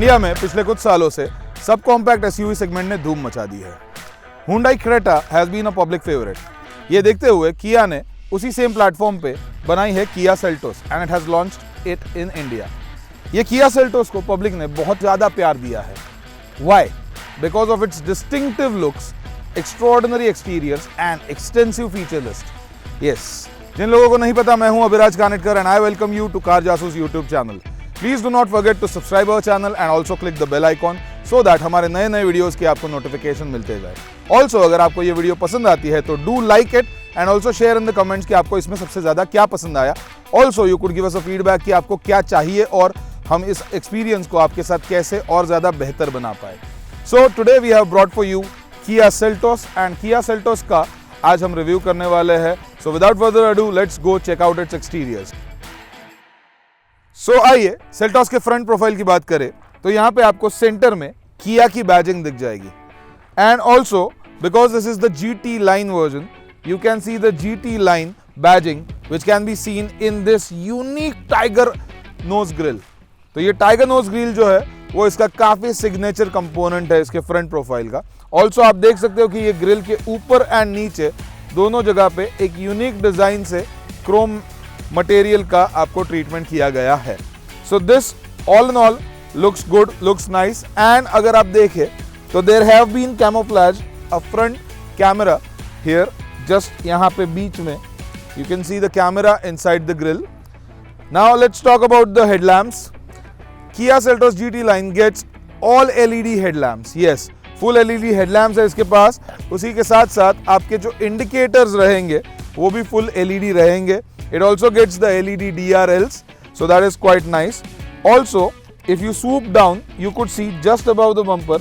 India में पिछले कुछ सालों से सब कॉम्पैक्ट एसयूवी सेगमेंट ने धूम मचा दी है। Hyundai Creta has been a public favourite. ये देखते हुए किया ने उसी सेम प्लेटफॉर्म पे बनाई है Kia Seltos and it has launched it in India. ये किया सेल्टोस को पब्लिक ने बहुत ज़्यादा प्यार दिया है। Why? Because of its distinctive looks, extraordinary exteriors and extensive feature list. Yes, जिन लोगों को नहीं पता, मैं हूं Abhiraj Kanetkar and I welcome you to car जासूस YouTube channel. Please do not forget to subscribe our channel and also click the bell icon so that हमारे नए नए वीडियोस के आपको नोटिफिकेशन मिलते जाए। Also, अगर आपको ये वीडियो पसंद आती है तो do like it and also share in the comments कि आपको इसमें सबसे ज़्यादा क्या पसंद आया। Also, you could give us a feedback कि आपको क्या चाहिए और हम इस एक्सपीरियंस को आपके साथ कैसे और ज़्यादा बेहतर बना पाए। So today we have brought for you Kia Seltos and Kia Seltos का आज हम रिव्यू करने वाले हैं। So without further ado, let's go check out its exteriors. So आइए Seltos के फ्रंट प्रोफाइल की बात करें तो यहाँ पे आपको सेंटर में Kia की बैजिंग दिख जाएगी। And also because this is the GT line version, you can see the GT line badging which can be seen in this unique tiger nose grill. तो ये टाइगर नोज ग्रिल जो है वो इसका काफी सिग्नेचर कंपोनेंट है इसके front profile का। ऑल्सो आप देख सकते हो कि ये ग्रिल के ऊपर एंड नीचे दोनों जगह पे एक यूनिक डिजाइन से क्रोम मटेरियल का आपको ट्रीटमेंट किया गया है। So this all in all looks good, looks nice. And अगर आप देखें तो there have been camouflage a front camera here, just यहाँ पे बीच में you can see the camera inside the grille. Now let's talk about the headlamps. Kia Seltos GT line gets all LED headlamps. Yes, full LED headlamps है इसके पास। उसी के साथ साथ आपके जो indicators रहेंगे वो भी full LED रहेंगे। It also gets the LED DRLs, so that is quite nice. Also, if you swoop down, you could see just above the bumper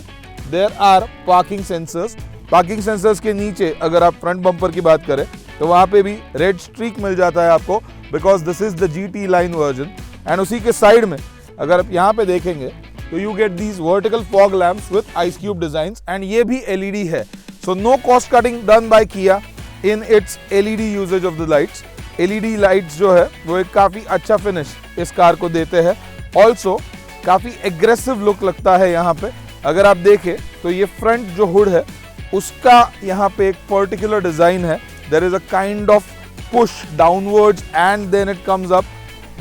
there are parking sensors. Parking sensors के नीचे अगर आप front bumper की बात करें तो वहाँ पे भी red streak मिल जाता है आपको, because this is the GT line version. And उसी के साइड में अगर आप यहाँ पे देखेंगे तो you get these vertical fog lamps with ice cube designs and ये भी एलईडी है। So no cost cutting done by Kia in its LED usages of the lights. LED lights जो है वो एक काफी अच्छा फिनिश इस कार को देते हैं। ऑल्सो काफी एग्रेसिव लुक लगता है यहाँ पे। अगर आप देखें तो ये फ्रंट जो हुड है उसका यहाँ पे एक पर्टिकुलर डिजाइन है। There is a kind of push downwards and then it comes up.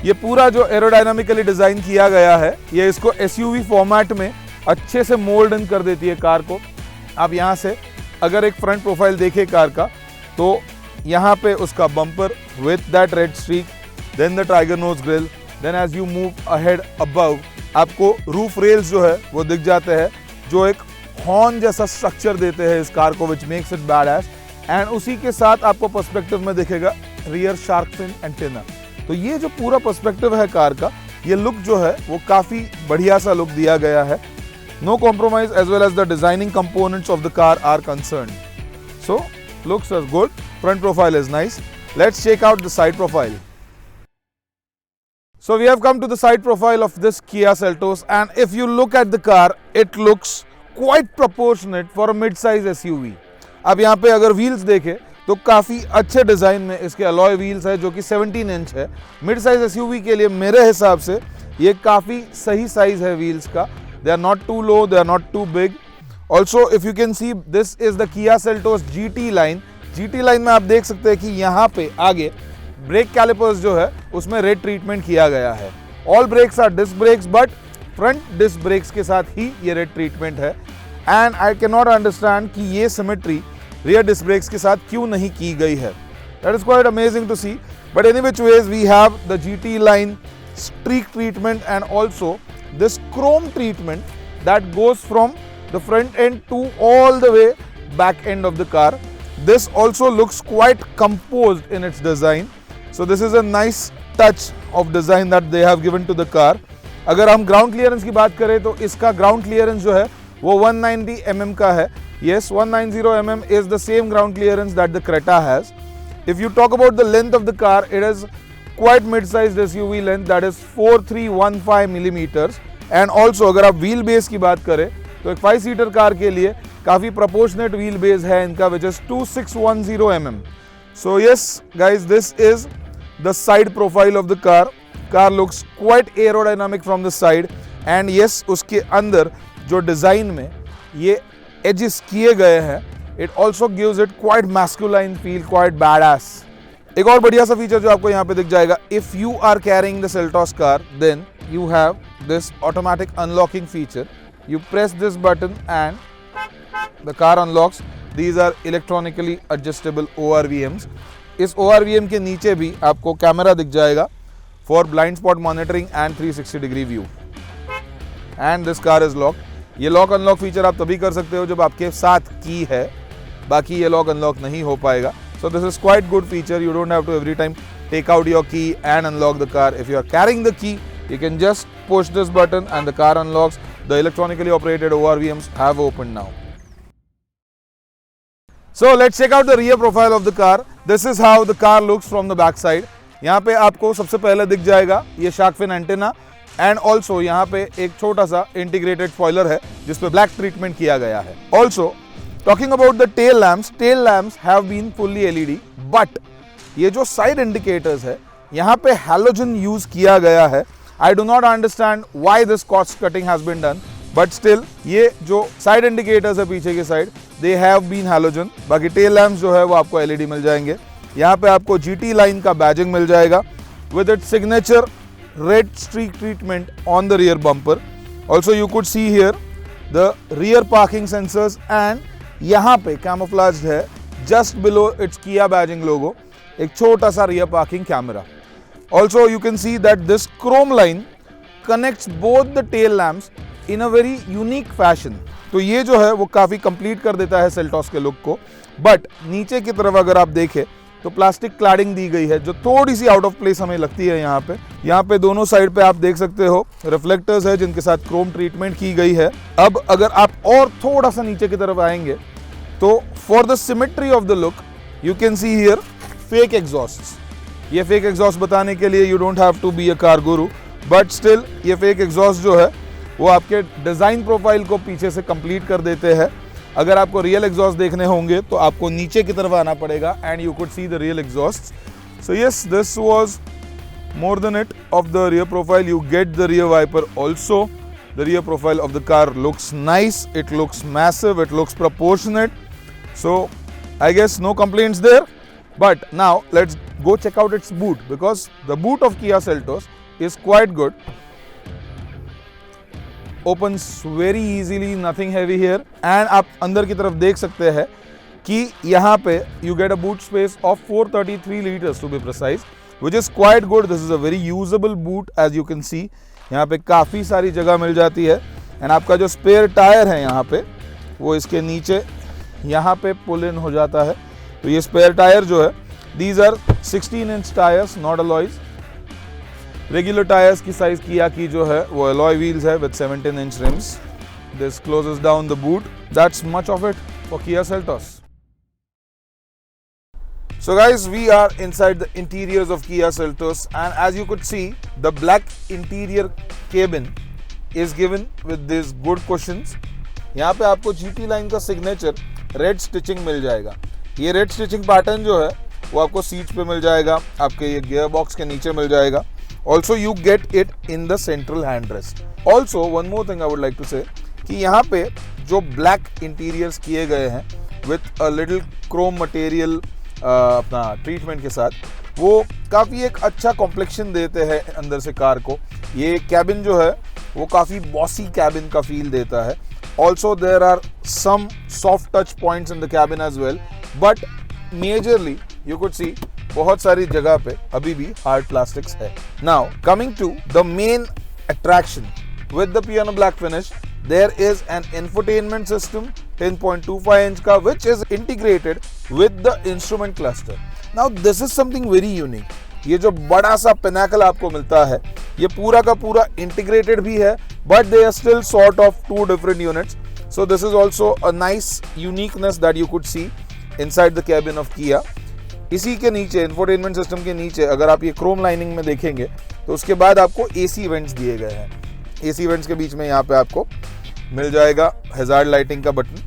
ये पूरा जो एरोडायनामिकली डिजाइन किया गया है ये इसको एसयूवी फॉर्मेट में अच्छे से मोल्ड इन कर देती है कार को। आप यहाँ से अगर एक फ्रंट प्रोफाइल देखें कार का तो यहाँ पे उसका bumper with that red streak, then the tiger nose grille, then as you move ahead above आपको रूफ रेल्स जो है वो दिख जाते हैं जो एक हॉर्न जैसा स्ट्रक्चर देते हैं इस कार को, which makes it badass. And उसी के साथ आपको पर्सपेक्टिव में दिखेगा रियर शार्क फिन एंटेना। तो ये जो पूरा पर्सपेक्टिव है कार का, ये लुक जो है वो काफी बढ़िया सा लुक दिया गया है। No compromise as well as the designing components of the car are concerned. So looks are good, front profile is nice. Let's check out the side profile. So we have come to the side profile of this Kia Seltos, and if you look at the car, it looks quite proportionate for a mid-size SUV. अब यहाँ पे अगर wheels देखें तो काफ़ी अच्छे design में इसके अलॉय व्हील्स है जो कि 17 इंच है। मिड साइज एसयूवी के लिए मेरे हिसाब से ये काफ़ी सही साइज है व्हील्स का। They are not too low, they are not too big. Also if you can see this is the Kia Seltos GT line. GT line में आप देख सकते हैं कि यहाँ पे आगे ब्रेक कैलिपर्स जो है उसमें रेड ट्रीटमेंट किया गया है। All brakes are disc brakes but front disc brakes के साथ ही ये रेड ट्रीटमेंट है। And I can not understand कि ये सिमेट्री रियर डिस्क ब्रेक्स के साथ क्यों नहीं की गई है। That is quite amazing to see, but any which ways we have the GT line streak treatment and also this chrome treatment that goes from the front end to all the way back end of the car. This also looks quite composed in its design, so this is a nice touch of design that they have given to the car. अगर हम ground clearance की बात करें तो इसका ground clearance जो है वो 190 mm का है। Yes, 190 mm is the same ground clearance that the Creta has. If you talk about the length of the car, it is quite mid-sized SUV length, that is 4315 millimeters. And also अगर आप wheel base की बात करें तो एक 5-सीटर car के लिए काफ़ी proportionate wheel base है इनका, which is 2610 mm. So yes guys, this is the side profile of the car. Car looks quite aerodynamic from the side. And yes, उसके अंदर जो डिज़ाइन में ये एजेस किए गए हैं, it also gives it quite masculine feel, quite badass. एक और बढ़िया सा फीचर जो आपको यहाँ पे दिख जाएगा, if you are carrying the Seltos car, then you have this automatic unlocking feature. You press this button and the car unlocks. These are electronically adjustable ORVMs। इस ORVM के नीचे भी आपको कैमरा दिख जाएगा for blind spot monitoring and 360 degree view. And this car is lock. ये lock unlock feature आप तभी कर सकते हो जब आपके साथ की है, बाकी ये लॉक अनलॉक नहीं हो पाएगा। So this is quite good feature. You don't have to every time take out your key and unlock the car. If you are carrying the key, you can just push this button and the car unlocks. The electronically operated ORVMs have opened now. So let's check out the rear profile of the car. This is how the car looks from the back side. यहाँ पे आपको सबसे पहले दिख जाएगा ये shark fin antenna, and also यहाँ पे एक छोटा सा इंटीग्रेटेड स्पॉइलर है जिसपे ब्लैक ट्रीटमेंट किया गया है। Also talking about the tail lamps have been fully LED, but ये जो साइड इंडिकेटर्स है यहाँ पे हैलोजन यूज किया गया है। I do not understand why this cost cutting has been done, but still ये जो साइड इंडिकेटर्स है पीछे की side, they have been halogen। बाकी टेल लैम्प्स जो है वो आपको LED मिल जाएंगे। यहाँ पे आपको GT लाइन का बैजिंग मिल जाएगा with its signature red streak treatment on the rear bumper. Also you could see here the rear parking sensors, and यहाँ पे camouflaged है just below its Kia badging logo एक छोटा सा rear parking camera. Also you can see that this chrome line connects both the tail lamps in a very unique fashion. तो ये जो है वो काफ़ी कंप्लीट कर देता है सेल्टॉस के लुक को। बट नीचे की तरफ अगर आप देखें तो प्लास्टिक क्लैडिंग दी गई है जो थोड़ी सी आउट ऑफ प्लेस हमें लगती है। यहाँ पे दोनों साइड पे आप देख सकते हो रिफ्लेक्टर्स है जिनके साथ क्रोम ट्रीटमेंट की गई है। अब अगर आप और थोड़ा सा नीचे की तरफ आएंगे तो for the symmetry of the look you can see here fake exhaust. ये फेक एग्जॉस्ट बताने के लिए you don't have to be a car guru, but still ये फेक एग्जॉस्ट जो है वो आपके डिज़ाइन प्रोफाइल को पीछे से कंप्लीट कर देते हैं। अगर आपको रियल एग्जॉस्ट देखने होंगे तो आपको नीचे की तरफ आना पड़ेगा and you could see the real exhaust. So yes, this was more than it of the rear profile. You get the rear wiper also. The rear profile of the car looks nice, it looks massive, it looks proportionate. So I guess no complaints there. But now let's go check out its boot, because the boot of Kia Seltos is quite good. Opens very easily, nothing heavy here. And आप अंदर की तरफ देख सकते हैं कि यहाँ पे you get a boot space of 433 liters to be precise, which is quite good. This is a very usable boot as you can see. यहाँ पे काफ़ी सारी जगह मिल जाती है। एंड आपका जो स्पेयर टायर है यहाँ पे वो इसके नीचे यहाँ पे पुल इन हो जाता है। तो ये स्पेयर टायर जो है, these are 16 inch tyres, not alloys. Regular tyres की साइज किया की जो है वो अलॉय व्हील्स है with 17 inch rims. This closes down the boot. That's much of it for Kia Seltos. So guys, we are inside the interiors of Kia Seltos, and as you could see, the black interior cabin is given with these good cushions. यहाँ पे आपको GT line का signature red stitching मिल जाएगा। ये red stitching pattern जो है वो आपको सीट्स पे मिल जाएगा, आपके ये गियर बॉक्स के नीचे मिल जाएगा। Also you get it in the central hand rest. Also one more thing I would like to say कि यहाँ पे जो ब्लैक इंटीरियर्स किए गए हैं with a little Chrome material अपना ट्रीटमेंट के साथ, वो काफ़ी एक अच्छा कॉम्प्लेक्शन देते हैं अंदर से कार को। ये कैबिन जो है वो काफ़ी बॉसी कैबिन का फील देता है। Also there are some soft touch points in the cabin as well, but majorly you could see बहुत सारी जगह पे अभी भी hard plastics है। Now coming to the main attraction with the piano black finish, there is an infotainment system 10.25 inch का, which is integrated with the instrument cluster. Now this is something very unique. ये जो बड़ा सा Pinnacle आपको मिलता है ये पूरा का पूरा इंटीग्रेटेड भी है, but they are still sort of two different units. So this is also a nice uniqueness that you could see inside the cabin of Kia. इसी के नीचे इंफोटेनमेंट सिस्टम के नीचे अगर आप ये क्रोम लाइनिंग में देखेंगे तो उसके बाद आपको AC वेंट्स दिए गए हैं। AC वेंट्स के बीच में यहाँ पे आपको मिल जाएगा हैजार्ड लाइटिंग का button.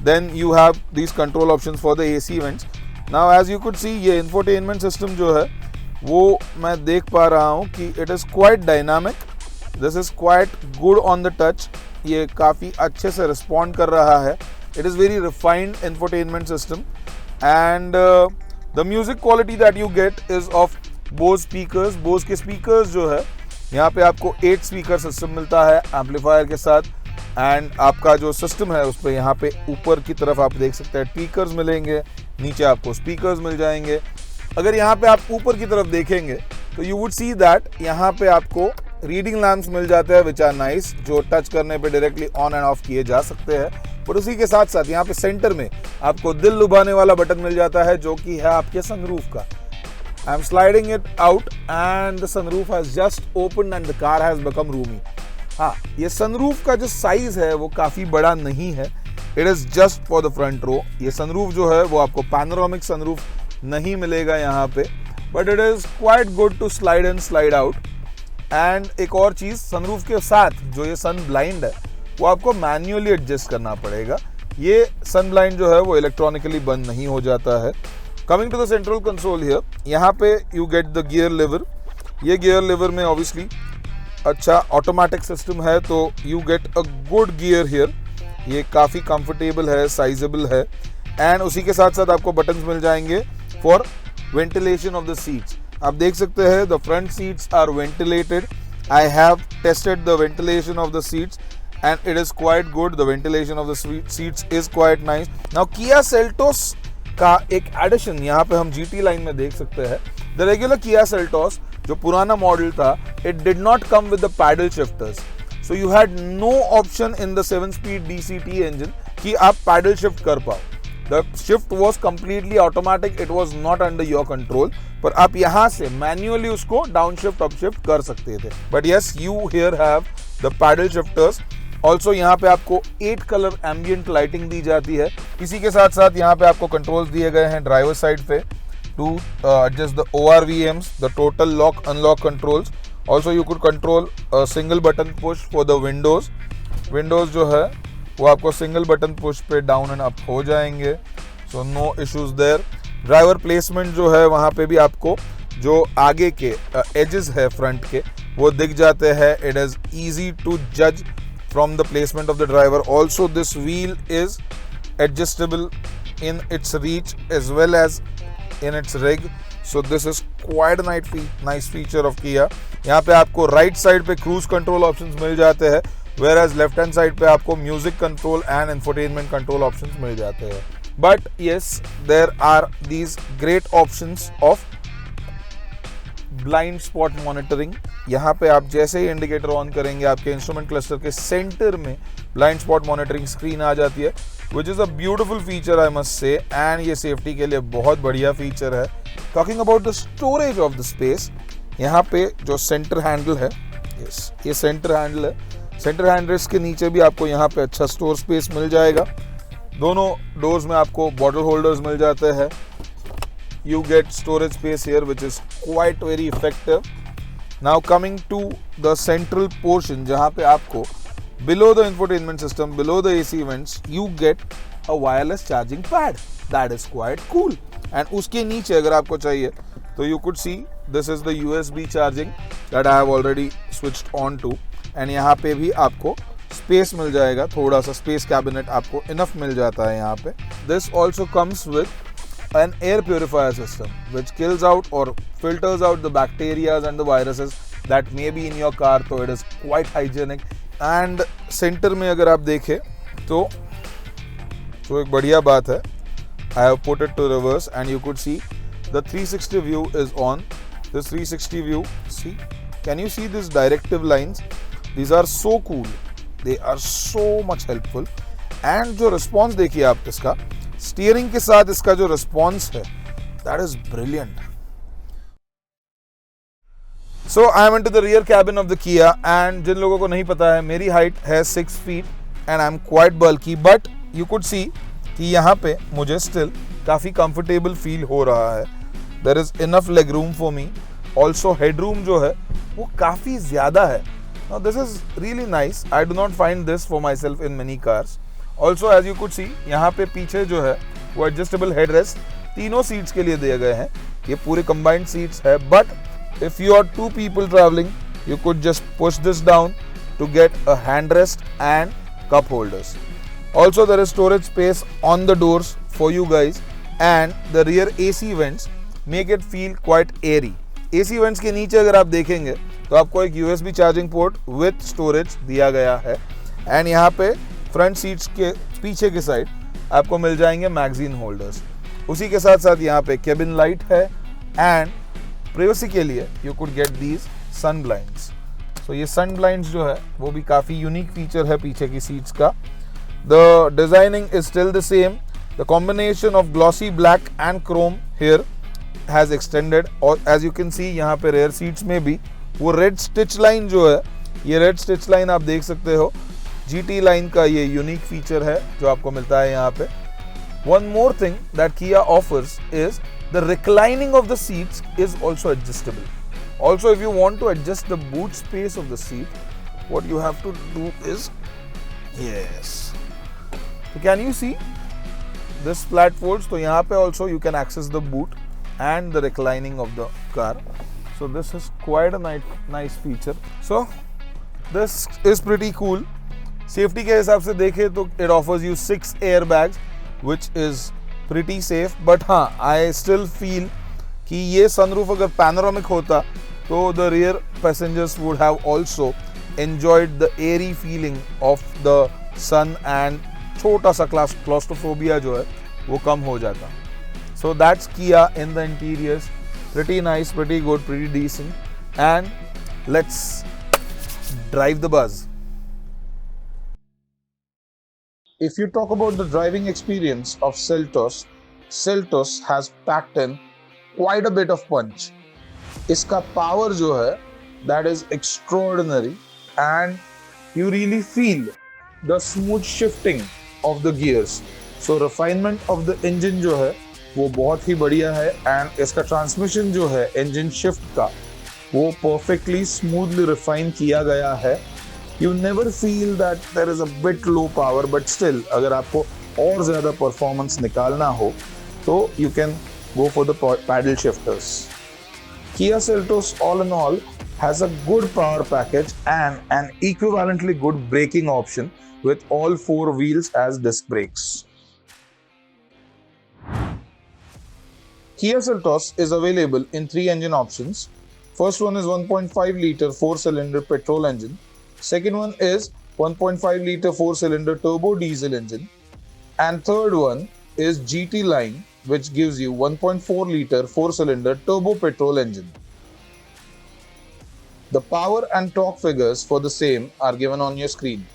Then you have these control options for the AC vents. Now as you could see, ये इंफोटेनमेंट सिस्टम जो है वो मैं देख पा रहा हूँ कि it is quite dynamic this is quite good on the touch, ये काफ़ी अच्छे से रिस्पॉन्ड कर रहा है. It is very refined infotainment system and the music quality that you get is of Bose speakers. Bose के स्पीकर्स जो है यहाँ पे आपको 8 स्पीकर सिस्टम मिलता है एम्पलीफायर के साथ. एंड आपका जो सिस्टम है उस पर यहाँ पे ऊपर की तरफ आप देख सकते हैं स्पीकर्स मिलेंगे, नीचे आपको स्पीकर्स मिल जाएंगे. अगर यहाँ पे आप ऊपर की तरफ देखेंगे तो यू वुड सी दैट यहाँ पे आपको रीडिंग लैम्प्स मिल जाते हैं विच आर नाइस, जो टच करने पे डायरेक्टली ऑन एंड ऑफ किए जा सकते हैं. बट उसी के साथ साथ यहाँ पे सेंटर में आपको दिल लुभाने वाला बटन मिल जाता है जो कि है आपके सनरूफ का. I am sliding it out and the sunroof has just opened and the car has become Rumi. हाँ, ये सनरूफ का जो साइज है वो काफ़ी बड़ा नहीं है. It is just for the front row. ये सनरूफ जो है वो आपको पैनोरामिक सनरूफ नहीं मिलेगा यहाँ पे, but it is quite good to slide in slide out. And एक और चीज़, सनरूफ के साथ जो ये सन ब्लाइंड है वो आपको मैन्युअली एडजस्ट करना पड़ेगा. ये सन ब्लाइंड जो है वो इलेक्ट्रॉनिकली बंद नहीं हो जाता है. Coming to the central console here, यहाँ पे you get the gear lever. ये गियर लिवर में ऑब्वियसली अच्छा ऑटोमेटिक सिस्टम है तो you get a good gear here. ये काफ़ी कंफर्टेबल है, साइजेबल है. एंड उसी के साथ साथ आपको बटन्स मिल जाएंगे for ventilation of the seats. आप देख सकते हैं the front seats are ventilated. I have tested the ventilation of the seats and it is quite good. The ventilation of the seats is quite nice. Now Kia Seltos का एक addition यहाँ पे हम GT line में देख सकते हैं. The regular Kia Seltos जो पुराना मॉडल था, it did not come with the paddle shifters. So you had no option in the 7-speed DCT engine कि आप paddle shift कर पाओ. The shift was completely automatic. It was not under your control. पर आप यहाँ से manually उसको down shift up shift कर सकते थे. But yes, you here have the paddle shifters. Also यहाँ पे आपको 8 कलर एम्बियंट लाइटिंग दी जाती है. इसी के साथ साथ यहाँ पे आपको कंट्रोल्स दिए गए हैं ड्राइवर साइड पे to adjust the ORVMs, the total lock unlock controls. Also you could control single button push for the windows. Windows जो है वो आपको सिंगल बटन पुश पे डाउन एंड अप हो जाएंगे. So no issues there. Driver placement जो है वहाँ पे भी आपको जो आगे के एजेस है फ्रंट के वो दिख जाते हैं. इट इज़ ईजी टू जज from the placement of the driver. Also this wheel is adjustable in its reach as well as in its rig. So this is quite a nice feature of Kia. यहाँ पे आपको right side पे cruise control options मिल जाते हैं, whereas left hand side पे आपको music control and infotainment control options मिल जाते हैं. But yes, there are these great options of blind spot monitoring. यहाँ पे आप जैसे ही इंडिकेटर ऑन करेंगे आपके इंस्ट्रूमेंट क्लस्टर के सेंटर में ब्लाइंड स्पॉट मॉनिटरिंग स्क्रीन आ जाती है, which is a beautiful feature I must say. And ये सेफ्टी के लिए बहुत बढ़िया फीचर है. Talking about the storage of the space, यहाँ पे जो सेंटर हैंडल है, यस ये सेंटर हैंडल है. सेंटर हैंडल्स के नीचे भी आपको यहाँ पे अच्छा स्टोर स्पेस मिल जाएगा. दोनों डोर्स में आपको बॉटल होल्डर्स मिल जाते हैं. You get storage space here which is quite very effective. Now coming to the central portion जहाँ पे आपको below the infotainment system, below the AC vents, you get a wireless charging pad. That is quite cool. And उसके नीचे अगर आपको चाहिए तो you could see this is the USB charging that I have already switched on to. And यहाँ पे भी आपको स्पेस मिल जाएगा, थोड़ा सा स्पेस कैबिनेट आपको इनफ मिल जाता है यहाँ पे. This also comes with an air purifier system which kills out or filters out the bacteria and the viruses that may be in your car. So it is quite hygienic. And center में अगर आप देखें तो एक बढ़िया बात है. I have put it to reverse and you could see the 360 view is on. This 360 view, see, can you see these directive lines? These are so cool. They are so much helpful. And जो response देखिए आप इसका steering के साथ, इसका जो response है that is brilliant. So I am into the rear cabin of the किया. एंड जिन लोगों को नहीं पता है, मेरी हाइट है 6 feet and I am quite bulky. But you could सी कि यहाँ पे मुझे स्टिल काफ़ी कंफर्टेबल फील हो रहा है. There is enough leg room for me. Also head room जो है वो काफ़ी ज़्यादा है. Now this is really nice. I do not find this for myself in many cars. Also as you could see यहाँ पे पीछे जो है वो एडजस्टेबल हेड रेस्ट तीनों सीट्स के लिए दिए गए हैं. ये पूरे कंबाइंड सीट्स है. But if you are 2 people travelling you could just push this down to get a handrest and cup holders. Also there is storage space on the doors for you guys, and the rear AC vents make it feel quite airy. AC vents के नीचे अगर आप देखेंगे तो आपको एक USB charging port with storage दिया गया है, एंड यहाँ पे फ्रंट सीट्स के पीछे के साइड आपको मिल जाएंगे मैगजीन होल्डर्स। उसी के साथ साथ यहाँ पे केबिन लाइट है, एंड प्राइवेसी के लिए you could get these sun blinds. तो ये सन ब्लाइंड्स जो है वो भी काफ़ी यूनिक फीचर है पीछे की सीट्स का। The designing is still the same, the combination of glossy black and chrome here has extended, और एज यू कैन सी यहाँ पे रेयर सीट्स में भी वो रेड स्टिच लाइन जो है, ये रेड स्टिच लाइन आप देख सकते हो, GT लाइन का ये यूनिक फीचर है जो आपको मिलता है यहाँ पे। One more thing that Kia offers is the reclining of the seats is also adjustable. Also, if you want to adjust the boot space of the seat, what you have to do is, yes, so can you see this flat folds? तो यहाँ पे also you can access the boot and the reclining of the car. So this is quite a nice feature. So this is pretty cool. Safety के हिसाब से देखें तो it offers you 6 airbags, which is pretty safe. But हाँ, I still feel कि ये sunroof अगर panoramic होता तो the rear passengers would have also enjoyed the airy feeling of the sun, and छोटा सा claustrophobia जो है वो कम हो जाता. So that's Kia in the interiors. Pretty nice, pretty good, pretty decent. And let's drive the buzz. If you talk about the driving experience of Seltos, Seltos has packed in quite a bit of punch. इसका power जो है, that is extraordinary, and you really feel the smooth shifting of the gears. So refinement of the engine जो है वो बहुत ही बढ़िया है, and इसका transmission जो है engine shift का वो perfectly smoothly refine किया गया है. You never feel that there is a bit low power, but still अगर आपको और ज़्यादा performance निकालना हो तो you can go for the paddle shifters. Kia Seltos all in all has a good power package and an equivalently good braking option with all 4 wheels as disc brakes. Kia Seltos is available in 3 engine options. First one is 1.5 liter 4-cylinder petrol engine. Second one is 1.5 liter 4-cylinder turbo diesel engine. And third one is GT line, which gives you 1.4 liter 4-cylinder turbo petrol engine. The power and torque figures for the same are given on your screen.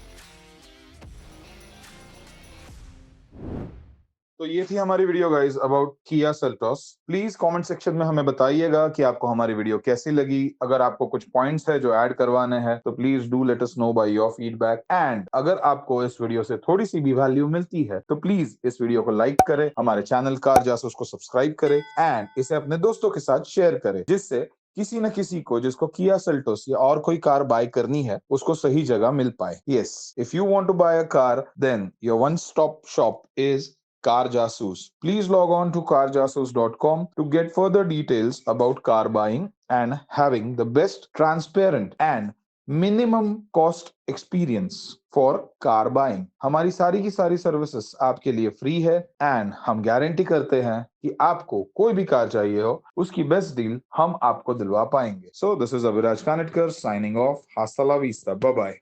तो ये थी हमारी video guys about Kia Seltos. Please comment section में हमें बताइएगा कि आपको हमारी वीडियो कैसी लगी. अगर आपको कुछ पॉइंट्स है जो ऐड करवाने हैं तो please do let us know by your feedback. And अगर आपको इस वीडियो से थोड़ी सी भी वैल्यू मिलती है तो प्लीज इस वीडियो को लाइक करें, हमारे चैनल कार जासूस को सब्सक्राइब करें, एंड इसे अपने दोस्तों के साथ शेयर करें, जिससे किसी न किसी को जिसको Kia Seltos या और कोई कार बाय करनी है उसको सही जगह मिल पाए. Yes, if you want to buy a car, then your one-stop shop is Car Jasoos. Please log on to carjasoos.com to get further details about car buying and having the best, transparent and minimum cost experience for car buying. हमारी सारी की सारी services आपके लिए free है, and हम guarantee करते हैं कि आपको कोई भी कार चाहिए हो उसकी बेस्ट डील हम आपको दिलवा पाएंगे. So this is Abhiraj Kanetkar signing off. Hasta la vista. Bye bye.